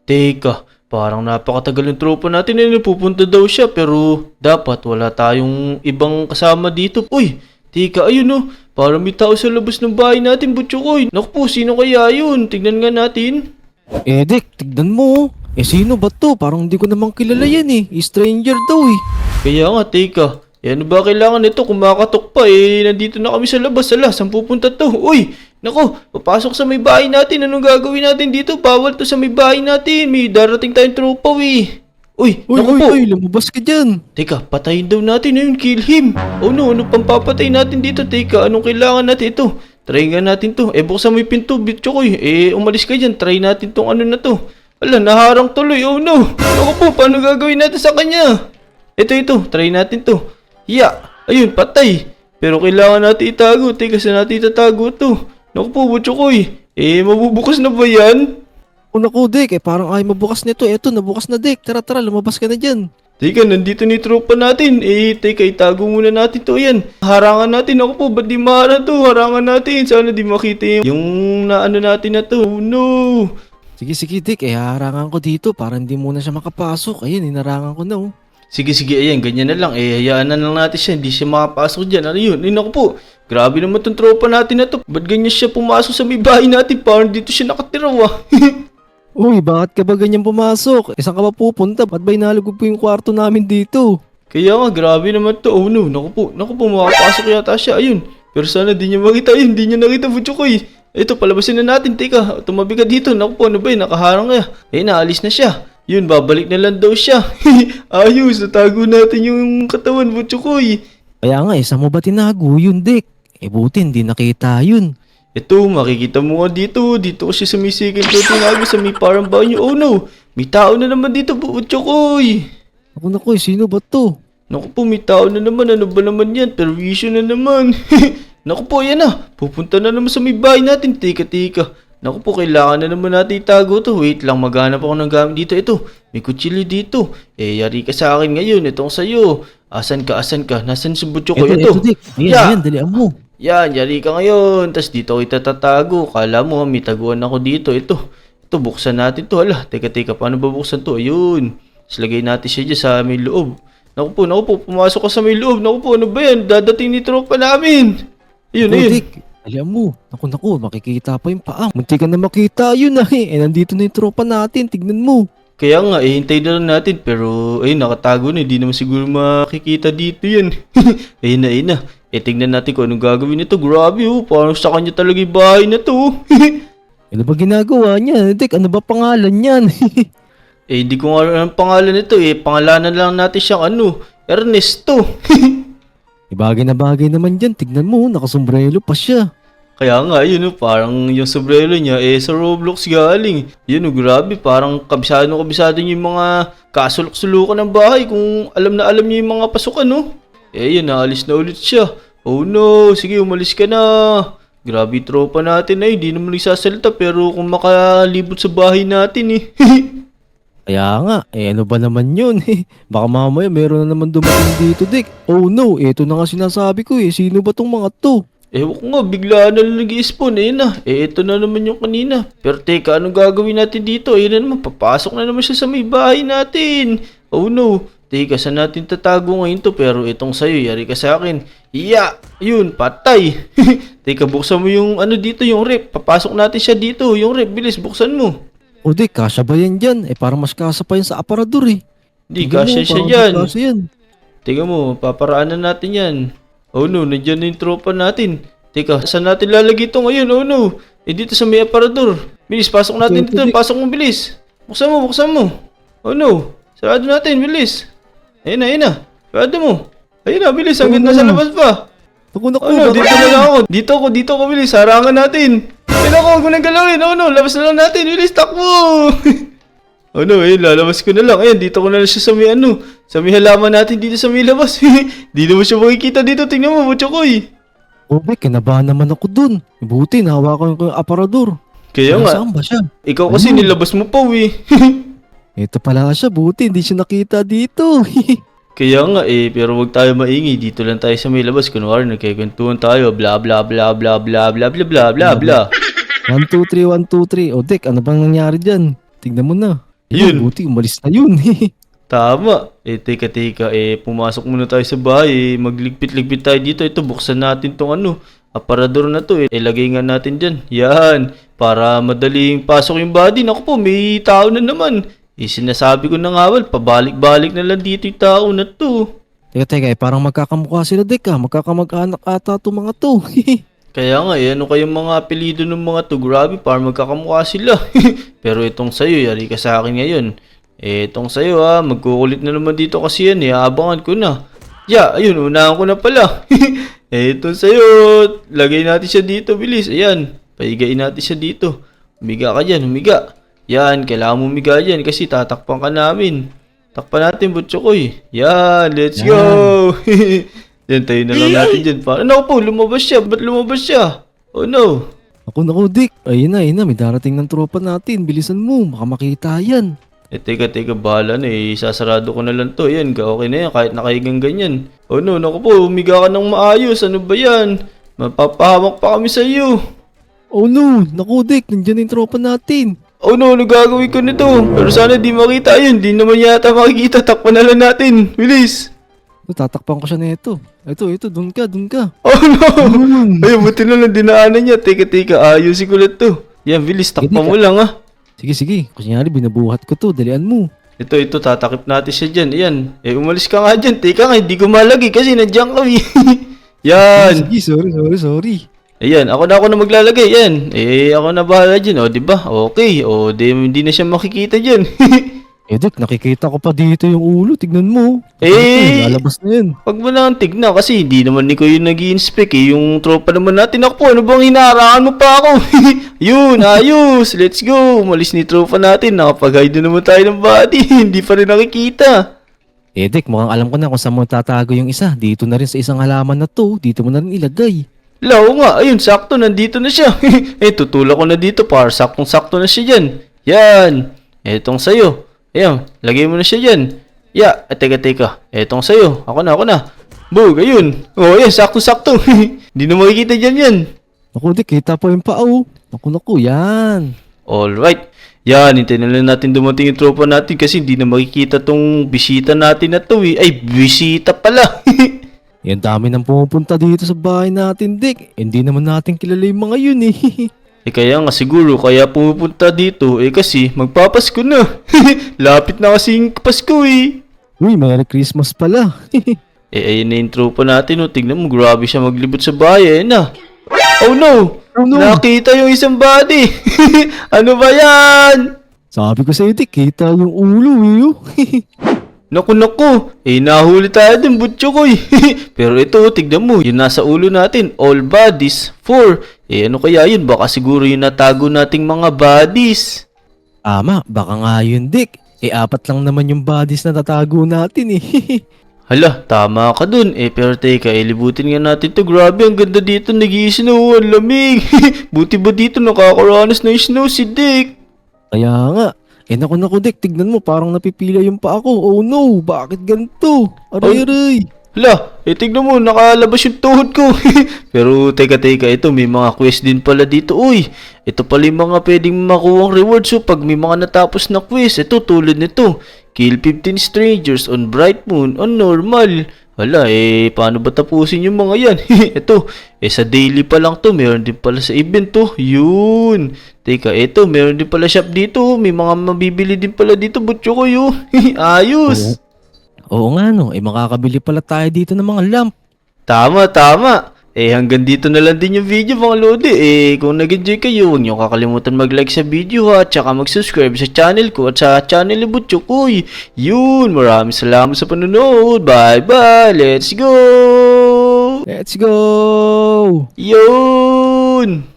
Teka, parang napakatagal ng tropa natin na pupunta daw siya pero dapat wala tayong ibang kasama dito. Uy, teka, ayun oh. Parang may tao sa labas ng bahay natin, Butchokoy. Naku po, sino kaya yun? Tignan nga natin. Dek, tignan mo. Sino ba to? Parang hindi ko namang kilala yan eh. Stranger daw eh. Kaya nga, teka. Ano ba kailangan nito? Kumakatok pa nandito na kami sa labas. Saan pupunta to? Uy, nako, papasok sa may bahay natin. Anong gagawin natin dito? Bawal to sa may bahay natin. May darating tayong tropa Uy, Uy, naku uy, po. uy, lumabas ka dyan. Teka, patayin daw natin ayun, kill him. Oh no, ano pang papatay natin dito? Teka, anong kailangan natin ito? Try nga natin to. Buksan mo yung pinto, Bitchokoy. Umalis ka dyan. Try natin tong ano na to. Ala, naharang tuloy. Oh no. Ako po, paano gagawin natin sa kanya? Ito. Try natin to. Ayun, patay. Pero kailangan natin itago. Teka, saan natin itatago to? Naku po, Bitchokoy. Mabubukas na ba yan? Naku, Dek, parang ay mabukas nito. Eto, nabukas na, Dek. Tara, lumabas ka na dyan. Teka, nandito ni tropa natin. Teka, itago muna natin to. Yan. Harangan natin. Ako po, ba't di maharan to? Harangan natin. Sana di makita yung naano natin na to. Oh no. Sige, Dek, harangan ko dito para hindi muna siya makapasok. Ayun, hinarangan ko na, oh. Sige, ayan, ganyan na lang. Hayaan na lang natin siya. Hindi siya makapasok dyan. Ano yun? Naku po. Grabe naman tong tropa natin na to. Ba't ganyan siya pumasok sa may bahay natin? Parang dito siya nakatira, Uy, bakit ka ba ganyan pumasok? Saan ka ba pupunta? Ba't ba inalugog po yung kwarto namin dito? Kaya nga, grabe naman to. Oh no, naku po, makapasok yata siya. Ayun. Pero sana di niya makita. Ayun, di niya nakita, Butchokoy. Ito, palabasin na natin. Teka, tumabi ka dito. Naku po, ano ba yun? Nakaharang kaya. Naalis na siya. Yun, babalik na lang daw siya. Ayos, natago natin yung katawan, Butchokoy. Kaya nga, saan mo ba tinago yun, Dek? Buti, hindi nakita yun. Ito, makikita mo nga dito. Dito kasi sa may second floor tinago sa may parang banyo. Oh no, may tao na naman dito, Butchokoy. Naku, sino ba to? Naku po, may tao na naman. Ano ba naman yan? Perwisyo na naman. Naku po, yan na. Pupunta na naman sa may bahay natin. Teka. Naku po, kailangan na naman natin itago to. Wait lang, maghanap ako ng gamit dito. Ito, may kutsilyo dito. Yari ka sa akin ngayon. Itong sa'yo. Asan ka? Nasaan si Butchokoy? Eto, Dek. Ayan, dalian mo. Yan, yari ka ngayon. Tapos dito ako itatatago. Kala mo, may taguan ako dito. Ito, buksan natin to. Hala, teka, paano ba buksan to? Ayun. Tapos lagay natin siya dyan sa may loob. Naku po, pumasok ka sa may loob. Naku po, ano ba yan? Dadating ni tropa namin. Ayun. Dek, dalian mo. Naku, makikita pa yung paa. Munti ka na makita yun nandito na yung tropa natin. Tignan mo. Kaya nga, hintay na lang natin. Pero, ayun, nakatago na. Hindi naman siguro makikita dito yan. Ayun na. Tignan natin kung anong gagawin nito. Grabe parang sa kanya talaga yung bahay na to. Ano ba ginagawa niya? Dek, ano ba pangalan niyan? Hindi ko nga alam ang pangalan nito Pangalanan lang natin siyang Ernesto. Bagay na bagay naman dyan. Tignan mo, nakasombrero pa siya. Kaya nga, yun parang yung sombrero niya sa Roblox galing. Yun grabe, parang kabisado niya yung mga kasulok-sulukan ng bahay kung alam na alam niya yung mga pasukan yun, naalis na ulit siya. Oh no, sige, umalis ka na. Grabe tropa natin hindi naman nagsasalita pero kung makalibot sa bahay natin Kaya nga, ano ba naman yun? Baka mamaya meron na naman dumating dito, Dek. Oh no, eto na nga sinasabi ko sino ba tong mga to? Ewan ko nga, bigla na lang nag-i-spawn. Ito na naman yung kanina. Pero teka, anong gagawin natin dito? Ayun na naman, papasok na naman siya sa may bahay natin. Oh no. Teka, saan natin tatago ngayon to? Pero itong sa'yo, yari ka sa akin. Yun, patay. Teka, buksan mo yung dito, yung rep. Papasok natin siya dito. Yung rep, bilis, buksan mo. O Dek, kasya ba yan dyan? Parang mas kasa pa yan sa aparador Hindi, kasya siya parang dyan. di kasya yan. Teka mo, paparaanan natin yan. Oh no, nandiyan na yung tropa natin. Teka, saan natin lalagay ito ngayon? Oh no, dito sa may aparador. Bilis, pasok natin dito. Pasok mo, bilis. Buksan mo. Oh no, sarado natin, bilis. Ayun na. Sarado mo. Ayun na, bilis. Hanggang nasa labas pa. Naku, Oh no, dito na lang ako. Dito ako, bilis. Harangan natin. Ayun ako, huwag mo nang galawin. Oh no, labas na lang natin. Bilis, takbo. Oh no, lalabas ko na lang. Ayun, dito ko na lang siya sa may sa may halaman natin dito sa may labas. Di naman siya makikita dito. Tingnan mo, Butchokoy. O Dek, kinabahan naman ako dun. Buti, nahawakan ko yung aparador. Kaya nga, Saan ba siya? ikaw kasi nilabas mo pa Ito pala siya, buti, hindi siya nakita dito. Kaya nga pero wag tayo maingay. Dito lang tayo sa may labas. Kunwari, nagkikwentuhan tayo. Bla bla bla bla bla bla bla bla bla bla. 1, 2, 3, 1, 2, 3. O Dek, ano bang nangyari dyan? Tignan mo na. Yun. Buti umalis na yun. Tama. Teka. Pumasok muna tayo sa bahay. Magligpit-ligpit tayo dito. Ito, buksan natin tong aparador na to. Ilagay nga natin dyan. Yan. Para madaling pasok yung body. Naku po, may tao na naman. Sinasabi ko na nga, pabalik-balik na lang dito yung tao na to. Teka, parang magkakamukha sila, Dick, ah. Magkakamag-anak ata itong mga to. Kaya nga, ano kayong mga apelido ng mga to? Grabe, parang magkakamukha sila. Pero itong sa'yo, yari ka sa akin ngayon. Itong sa'yo magkukulit na naman dito kasi yan, abangan ko na. Ayun, unahan ko na pala. Itong sa'yo, lagay natin siya dito, bilis. Ayan, paigain natin siya dito. Humiga ka dyan, humiga. Yan, kailangan mo humiga dyan kasi tatakpan ka namin. Takpan natin, Butchokoy. Yan, let's go! Yan, tayo na lang natin dyan. Ano po, lumabas siya. Ba't lumabas siya? Oh no. Naku, Dick. Ayun na. May darating ng tropa natin. Bilisan mo. Baka makita yan. Teka, bahala na sasarado ko na lang to. Yan, okay na yan, kahit nakahigang ganyan. Oh no, naku po, humiga ka ng maayos. Ano ba yan? Mapapahamak pa kami sa iyo. Oh no, naku, Dick. Nandiyan yung tropa natin. Oh no, ano gagawin ko nito? Pero sana di makita yun. Di naman yata makikita. Takpan na lang natin. Bilis. Tatakpan ko siya nito. Ito, doon ka. Oh no! Ay, buti na lang dinaanan niya. Teka, ayusin ko ulit to. Yan, bilis. Takpan mo lang Sige. Kunyari, binabuhat ko to. Dalian mo. Ito, tatakip natin siya dyan. Ayan. Umalis ka nga dyan. Teka nga, hindi ko malagay kasi nandiyan kami. Yan. Sige, sorry. Ayan, ako na maglalagay. Yan. Ako na bahala dyan. O, diba? Okay. O, hindi na siya makikita dyan. Dick, nakikita ko pa dito yung ulo. Tignan mo. Lalabas na yan. Wag mo lang tignan kasi hindi naman ni ko yung nag-i-inspect Yung tropa naman natin. Ako po, ano bang hinarangan mo pa ako? Yun, ayos. Let's go. Umalis ni tropa natin. Nakapag-hide na naman tayo ng body. Hindi pa rin nakikita. Dick, mukhang alam ko na kung saan mo tatago yung isa. Dito na rin sa isang halaman na to. Dito mo na rin ilagay. Lao nga, ayun, sakto, nandito na siya. Tutulak ko na dito para saktong-sakto na siya dyan. Yan. Etong sa'yo. Ayan, lagay mo na siya dyan. Teka. Etong sa'yo. Ako na. Bug, ayun. Ayan, sakto-sakto. Hindi na makikita dyan yan. Naku, Dick, kita pa yung pao. Naku, yan. Alright. Yan, hintayin na lang natin dumating yung tropa natin kasi hindi na makikita tong bisita natin na to Ay, bisita pala. Yan dami nang pumupunta dito sa bahay natin, Dick. Hindi naman natin kilala yung mga yun Kaya nga siguro, kaya pumupunta dito kasi magpapasko na. Lapit na kasing Pasko Uy, Merry Christmas pala. Ayun na yung tropa natin Tignan mo, grabe siya maglibot sa bahay. Ayun na. Oh no! Nakita yung isang body. Ano ba yan? Sabi ko sa'yo, Dick, kita yung ulo Naku, nahuli tayo din, Butchokoy. Pero ito, tignan mo, yung nasa ulo natin, all bodies, 4. Ano kaya yun? Baka siguro yung natago nating mga bodies. Tama, baka nga yun, Dick. 4 lang naman yung bodies na tatago natin Hala, tama ka dun. Pero teka, libutin nga natin to. Grabe, ang ganda dito, nag-i-snow, ang lamig. Buti ba dito nakakaranas na yung snow si Dick? Kaya nga. Naku, Dick, tignan mo, parang napipila yung pa ako. Oh no, bakit ganito? Aray. Hala, tignan mo, nakalabas yung tuhod ko. Pero teka, ito may mga quest din pala dito. Uy, ito pala yung mga pwedeng makuwang rewards pag may mga natapos na quest. Ito, tulad nito. Kill 15 strangers on bright moon on normal. Hala, paano ba tapusin yung mga yan? Ito, sa daily pa lang to, meron din pala sa event to. Yun. Teka, ito, meron din pala shop dito. May mga mabibili din pala dito, Butchokoy Ayos. Oo nga no, makakabili pala tayo dito ng mga lamp. Tama. Hanggang dito na lang din yung video mga lodi. Kung nag-enjoy kayo, huwag niyo kakalimutan mag-like sa video at saka mag-subscribe sa channel ko at sa channel ni Butchokoy. Yun, maraming salamat sa panonood. Bye-bye. Let's go! Yun!